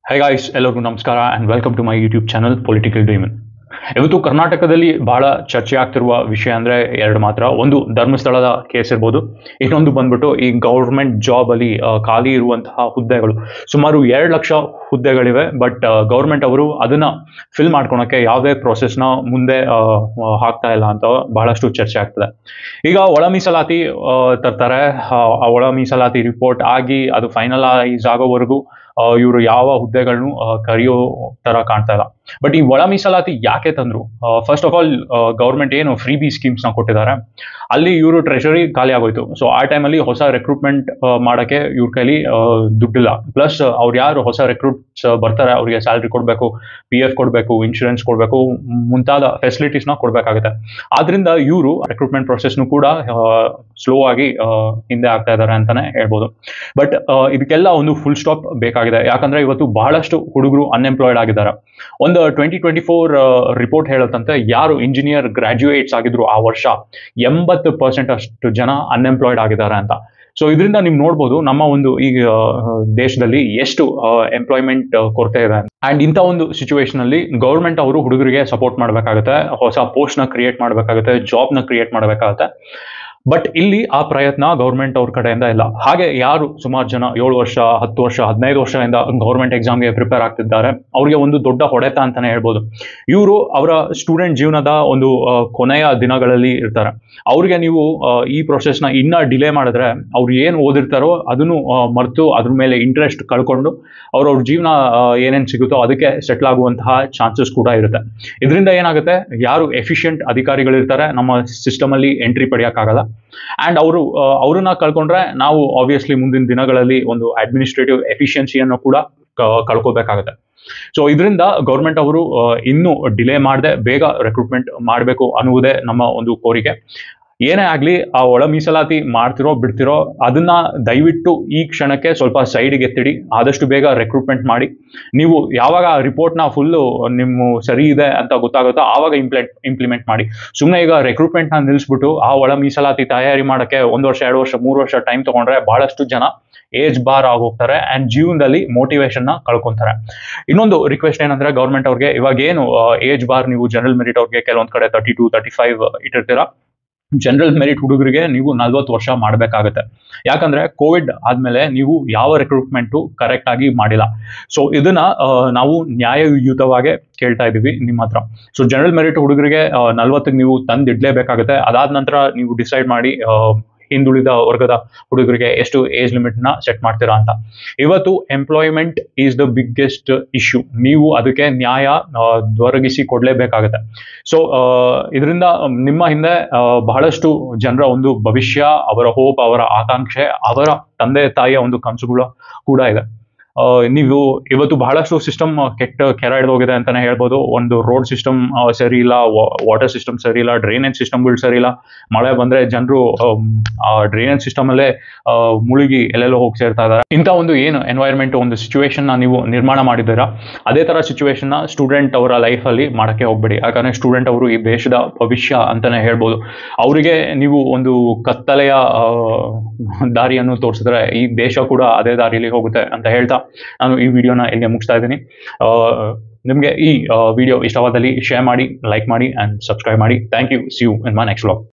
High guys, ಎಲ್ಲರಿಗೂ ನಮಸ್ಕಾರ and welcome to my YouTube channel political demon. ಇವತ್ತು ಕರ್ನಾಟಕದಲ್ಲಿ ಬಹಳ ಚರ್ಚೆ ಆಗ್ತಿರುವ ವಿಷಯ ಅಂದರೆ ಎರಡು ಮಾತ್ರ. ಒಂದು ಧರ್ಮಸ್ಥಳದ ಕೇಸ್ ಇರ್ಬೋದು, ಇನ್ನೊಂದು ಬಂದ್ಬಿಟ್ಟು ಈ ಗೌರ್ಮೆಂಟ್ ಜಾಬಲ್ಲಿ ಖಾಲಿ ಇರುವಂತಹ ಹುದ್ದೆಗಳು. ಸುಮಾರು 2 ಲಕ್ಷ ಹುದ್ದೆಗಳಿವೆ. ಬಟ್ ಗೌರ್ಮೆಂಟ್ ಅವರು ಅದನ್ನು ಫಿಲ್ ಮಾಡ್ಕೊಳಕ್ಕೆ ಯಾವುದೇ ಪ್ರೊಸೆಸ್ನ ಮುಂದೆ ಹಾಕ್ತಾ ಇಲ್ಲ ಅಂತ ಬಹಳಷ್ಟು ಚರ್ಚೆ ಆಗ್ತದೆ. ಈಗ ಒಳ ಮೀಸಲಾತಿ ತರ್ತಾರೆ. ಆ ಒಳ ಮೀಸಲಾತಿ ರಿಪೋರ್ಟ್ ಆಗಿ ಅದು ಫೈನಲೈಸ್ ಆಗೋವರೆಗೂ ಇವರು ಯಾವ ಹುದ್ದೆಗಳನ್ನು ಕರೆಯೋ ತರ ಕಾಣ್ತಾ ಇಲ್ಲ. ಬಟ್ ಈ ಒಳ ಮೀಸಲಾತಿ ಯಾಕೆ ತಂದ್ರು? ಫಸ್ಟ್ ಆಫ್ ಆಲ್, ಗೌರ್ಮೆಂಟ್ ಏನು ಫ್ರೀ ಬಿ ಸ್ಕೀಮ್ಸ್ನ ಕೊಟ್ಟಿದ್ದಾರೆ, ಅಲ್ಲಿ ಇವರು ಟ್ರೆಷರಿ ಖಾಲಿ ಆಗೋಯ್ತು. ಸೊ ಆ ಟೈಮಲ್ಲಿ ಹೊಸ ರೆಕ್ರೂಟ್ಮೆಂಟ್ ಮಾಡೋಕ್ಕೆ ಇವ್ರ ಕೈಲಿ ದುಡ್ಡಿಲ್ಲ. ಪ್ಲಸ್ ಅವ್ರು ಯಾರು ಹೊಸ ರೆಕ್ರೂಟ್ಸ್ ಬರ್ತಾರೆ ಅವ್ರಿಗೆ ಸ್ಯಾಲ್ರಿ ಕೊಡಬೇಕು, PF ಕೊಡಬೇಕು, ಇನ್ಶೂರೆನ್ಸ್ ಕೊಡಬೇಕು, ಮುಂತಾದ ಫೆಸಿಲಿಟೀಸ್ನ ಕೊಡಬೇಕಾಗುತ್ತೆ. ಆದ್ರಿಂದ ಇವರು ರೆಕ್ರೂಟ್ಮೆಂಟ್ ಪ್ರೊಸೆಸ್ನು ಕೂಡ ಸ್ಲೋ ಆಗಿ ಹಿಂದೆ ಆಗ್ತಾ ಇದ್ದಾರೆ ಅಂತಾನೆ ಹೇಳ್ಬೋದು. ಬಟ್ ಇದಕ್ಕೆಲ್ಲ ಒಂದು ಫುಲ್ ಸ್ಟಾಪ್ ಬೇಕಾಗಿದೆ. ಯಾಕಂದ್ರೆ ಇವತ್ತು ಬಹಳಷ್ಟು ಹುಡುಗರು ಅನ್ಎಂಪ್ಲಾಯ್ಡ್ ಆಗಿದ್ದಾರೆ. ಒಂದು 2024 ರಿಪೋರ್ಟ್ ಹೇಳುತ್ತಂತೆ, ಯಾರು ಇಂಜಿನಿಯರ್ ಗ್ರಾಜ್ಯುಯೇಟ್ಸ್ ಆಗಿದ್ರು ಆ ವರ್ಷ 80% ಅಷ್ಟು ಜನ ಅನ್ಎಂಪ್ಲಾಯ್ಡ್ ಆಗಿದ್ದಾರೆ ಅಂತ. ಸೊ ಇದರಿಂದ ನೀವು ನೋಡ್ಬೋದು ನಮ್ಮ ಒಂದು ಈಗ ದೇಶದಲ್ಲಿ ಎಷ್ಟು ಎಂಪ್ಲಾಯ್ಮೆಂಟ್ ಕೊರತೆ ಇದೆ. ಅಂಡ್ ಇಂಥ ಒಂದು ಸಿಚುವೇಶನ್ ಅಲ್ಲಿ ಗೌರ್ಮೆಂಟ್ ಅವರು ಹುಡುಗರಿಗೆ ಸಪೋರ್ಟ್ ಮಾಡಬೇಕಾಗುತ್ತೆ, ಹೊಸ ಪೋಸ್ಟ್ನ ಕ್ರಿಯೇಟ್ ಮಾಡಬೇಕಾಗುತ್ತೆ, ಜಾಬ್ನ ಕ್ರಿಯೇಟ್ ಮಾಡಬೇಕಾಗುತ್ತೆ. ಬಟ್ ಇಲ್ಲಿ ಆ ಪ್ರಯತ್ನ ಗೌರ್ಮೆಂಟ್ ಅವ್ರ ಕಡೆಯಿಂದ ಇಲ್ಲ. ಹಾಗೆ ಯಾರು ಸುಮಾರು ಜನ 7 ವರ್ಷ, 10 ವರ್ಷ, 15 ವರ್ಷದಿಂದ ಗೌರ್ಮೆಂಟ್ ಎಕ್ಸಾಮ್ಗೆ ಪ್ರಿಪೇರ್ ಆಗ್ತಿದ್ದಾರೆ, ಅವ್ರಿಗೆ ಒಂದು ದೊಡ್ಡ ಹೊಡೆತ ಅಂತಾನೆ ಹೇಳ್ಬೋದು. ಇವರು ಅವರ ಸ್ಟೂಡೆಂಟ್ ಜೀವನದ ಒಂದು ಕೊನೆಯ ದಿನಗಳಲ್ಲಿ ಇರ್ತಾರೆ. ಅವ್ರಿಗೆ ನೀವು ಈ ಪ್ರೊಸೆಸ್ನ ಇನ್ನೂ ಡಿಲೇ ಮಾಡಿದ್ರೆ ಅವ್ರು ಏನು ಓದಿರ್ತಾರೋ ಅದನ್ನು ಮರೆತು ಅದ್ರ ಮೇಲೆ ಇಂಟ್ರೆಸ್ಟ್ ಕಳ್ಕೊಂಡು ಅವ್ರವ್ರ ಜೀವನ ಏನೇನು ಸಿಗುತ್ತೋ ಅದಕ್ಕೆ ಸೆಟ್ಲ್ ಆಗುವಂತಹ ಚಾನ್ಸಸ್ ಕೂಡ ಇರುತ್ತೆ. ಇದರಿಂದ ಏನಾಗುತ್ತೆ, ಯಾರು ಎಫಿಷಿಯಂಟ್ ಅಧಿಕಾರಿಗಳಿರ್ತಾರೆ ನಮ್ಮ ಸಿಸ್ಟಮಲ್ಲಿ ಎಂಟ್ರಿ ಪಡೆಯೋಕ್ಕಾಗಲ್ಲ. ಆ್ಯಂಡ್ ಅವ್ರನ್ನ ಕಳ್ಕೊಂಡ್ರೆ ನಾವು ಆಬ್ವಿಯಸ್ಲಿ ಮುಂದಿನ ದಿನಗಳಲ್ಲಿ ಒಂದು ಅಡ್ಮಿನಿಸ್ಟ್ರೇಟಿವ್ ಎಫಿಷಿಯನ್ಸಿಯನ್ನು ಕೂಡ ಕಳ್ಕೋಬೇಕಾಗುತ್ತೆ. ಸೊ ಇದರಿಂದ ಗೌರ್ಮೆಂಟ್ ಅವರು ಇನ್ನೂ ಡಿಲೇ ಮಾಡದೆ ಬೇಗ ರೆಕ್ರೂಟ್ಮೆಂಟ್ ಮಾಡಬೇಕು ಅನ್ನುವುದೇ ನಮ್ಮ ಒಂದು ಕೋರಿಕೆ. ಏನೇ ಆಗಲಿ, ಆ ಒಳ ಮೀಸಲಾತಿ ಮಾಡ್ತಿರೋ ಬಿಡ್ತಿರೋ ಅದನ್ನ ದಯವಿಟ್ಟು ಈ ಕ್ಷಣಕ್ಕೆ ಸ್ವಲ್ಪ ಸೈಡ್ಗೆ ಎತ್ತಿಡಿ. ಆದಷ್ಟು ಬೇಗ ರೆಕ್ರೂಟ್ಮೆಂಟ್ ಮಾಡಿ. ನೀವು ಯಾವಾಗ ರಿಪೋರ್ಟ್ನ ಫುಲ್ಲು ನಿಮ್ಮ ಸರಿ ಇದೆ ಅಂತ ಗೊತ್ತಾಗುತ್ತೋ ಆವಾಗ ಇಂಪ್ಲಿಮೆಂಟ್ ಮಾಡಿ. ಸುಮ್ಮನೆ ಈಗ ರೆಕ್ರೂಟ್ಮೆಂಟ್ನ ನಿಲ್ಲಿಸ್ಬಿಟ್ಟು ಆ ಒಳ ಮೀಸಲಾತಿ ತಯಾರಿ ಮಾಡೋಕ್ಕೆ 1 ವರ್ಷ, 2 ವರ್ಷ, 3 ವರ್ಷ ಟೈಮ್ ತಗೊಂಡ್ರೆ ಬಹಳಷ್ಟು ಜನ ಏಜ್ ಬಾರ್ ಆಗೋಗ್ತಾರೆ ಆ್ಯಂಡ್ ಜೀವನದಲ್ಲಿ ಮೋಟಿವೇಶನ್ನ ಕಳ್ಕೊತಾರೆ. ಇನ್ನೊಂದು ರಿಕ್ವೆಸ್ಟ್ ಏನಂದ್ರೆ, ಗೌರ್ಮೆಂಟ್ ಅವ್ರಿಗೆ ಇವಾಗ ಏನು ಏಜ್ ಬಾರ್ ನೀವು ಜನರಲ್ ಮೆರಿಟ್ ಅವ್ರಿಗೆ ಕೆಲವೊಂದು ಕಡೆ 32, 35 ಇಟ್ಟಿರ್ತೀರಾ, ಜನರಲ್ ಮೆರಿಟ್ ಹುಡುಗರಿಗೆ ನೀವು 40 ವರ್ಷ ಮಾಡಬೇಕಾಗುತ್ತೆ. ಯಾಕಂದ್ರೆ ಕೋವಿಡ್ ಆದ್ಮೇಲೆ ನೀವು ಯಾವ ರೆಕ್ರೂಟ್ಮೆಂಟು ಕರೆಕ್ಟ್ ಆಗಿ ಮಾಡಿಲ್ಲ. ಸೊ ಇದನ್ನ ನಾವು ನ್ಯಾಯಯುತವಾಗಿ ಕೇಳ್ತಾ ಇದ್ದೀವಿ ನಿಮ್ಮ ಹತ್ರ. ಸೊ ಜನರಲ್ ಮೆರಿಟ್ ಹುಡುಗರಿಗೆ 40ಗೆ ನೀವು ತಂದಿಡ್ಲೇಬೇಕಾಗುತ್ತೆ. ಅದಾದ ನಂತರ ನೀವು ಡಿಸೈಡ್ ಮಾಡಿ ಹಿಂದುಳಿದ ವರ್ಗದ ಹುಡುಗರಿಗೆ ಎಷ್ಟು ಏಜ್ ಲಿಮಿಟ್ನ ಸೆಟ್ ಮಾಡ್ತೀರಾ ಅಂತ. ಇವತ್ತು employment is the biggest issue. ನೀವು ಅದಕ್ಕೆ ನ್ಯಾಯ ದೊರಕಿಸಿ ಕೊಡಲೇಬೇಕಾಗುತ್ತೆ. ಸೊ ಇದರಿಂದ ನಿಮ್ಮ ಹಿಂದೆ ಬಹಳಷ್ಟು ಜನರ ಒಂದು ಭವಿಷ್ಯ, ಅವರ ಹೋಪ್, ಅವರ ಆಕಾಂಕ್ಷೆ, ಅವರ ತಂದೆ ತಾಯಿಯ ಒಂದು ಕನಸುಗಳು ಕೂಡ ಇದೆ. ನೀವು ಇವತ್ತು ಬಹಳಷ್ಟು ಸಿಸ್ಟಮ್ ಕೆರ ಹಿಡಿದೋಗಿದೆ ಅಂತಾನೆ ಹೇಳ್ಬೋದು. ಒಂದು ರೋಡ್ ಸಿಸ್ಟಮ್ ಸರಿ ಇಲ್ಲ, ವಾಟರ್ ಸಿಸ್ಟಮ್ ಸರಿ ಇಲ್ಲ, ಡ್ರೈನೇಜ್ ಸಿಸ್ಟಮ್ಗಳು ಸರಿ ಇಲ್ಲ. ಮಳೆ ಬಂದ್ರೆ ಜನರು ಡ್ರೈನೇಜ್ ಸಿಸ್ಟಮ್ ಅಲ್ಲೇ ಮುಳುಗಿ ಎಲ್ಲೆಲ್ಲೋ ಹೋಗಿ ಸೇರ್ತಾ ಇದ್ದಾರೆ. ಇಂಥ ಒಂದು ಏನು ಎನ್ವೈರ್ಮೆಂಟ್, ಒಂದು ಸಿಚುವೇಶನ್ ನೀವು ನಿರ್ಮಾಣ ಮಾಡಿದ್ದೀರಾ, ಅದೇ ತರ ಸಿಚುವೇಶನ್ ಸ್ಟೂಡೆಂಟ್ ಅವರ ಲೈಫಲ್ಲಿ ಮಾಡಕ್ಕೆ ಹೋಗ್ಬೇಡಿ. ಯಾಕಂದ್ರೆ ಸ್ಟೂಡೆಂಟ್ ಅವರು ಈ ದೇಶದ ಭವಿಷ್ಯ ಅಂತಾನೆ ಹೇಳ್ಬೋದು. ಅವರಿಗೆ ನೀವು ಒಂದು ಕತ್ತಲೆಯ ದಾರಿಯನ್ನು ತೋರಿಸಿದ್ರೆ ಈ ದೇಶ ಕೂಡ ಅದೇ ದಾರಿಯಲ್ಲಿ ಹೋಗುತ್ತೆ ಅಂತ ಹೇಳ್ತಾ ನಾನು ಈ ವಿಡಿಯೋನ ಇಲ್ಲಿಗೆ ಮುಗಿಸ್ತಾ ಇದ್ದೀನಿ. ನಿಮಗೆ ಈ ವಿಡಿಯೋ ಇಷ್ಟವಾದಲ್ಲಿ ಶೇರ್ ಮಾಡಿ, ಲೈಕ್ ಮಾಡಿ ಆ್ಯಂಡ್ ಸಬ್ಸ್ಕ್ರೈಬ್ ಮಾಡಿ. Thank you. See you in my next vlog.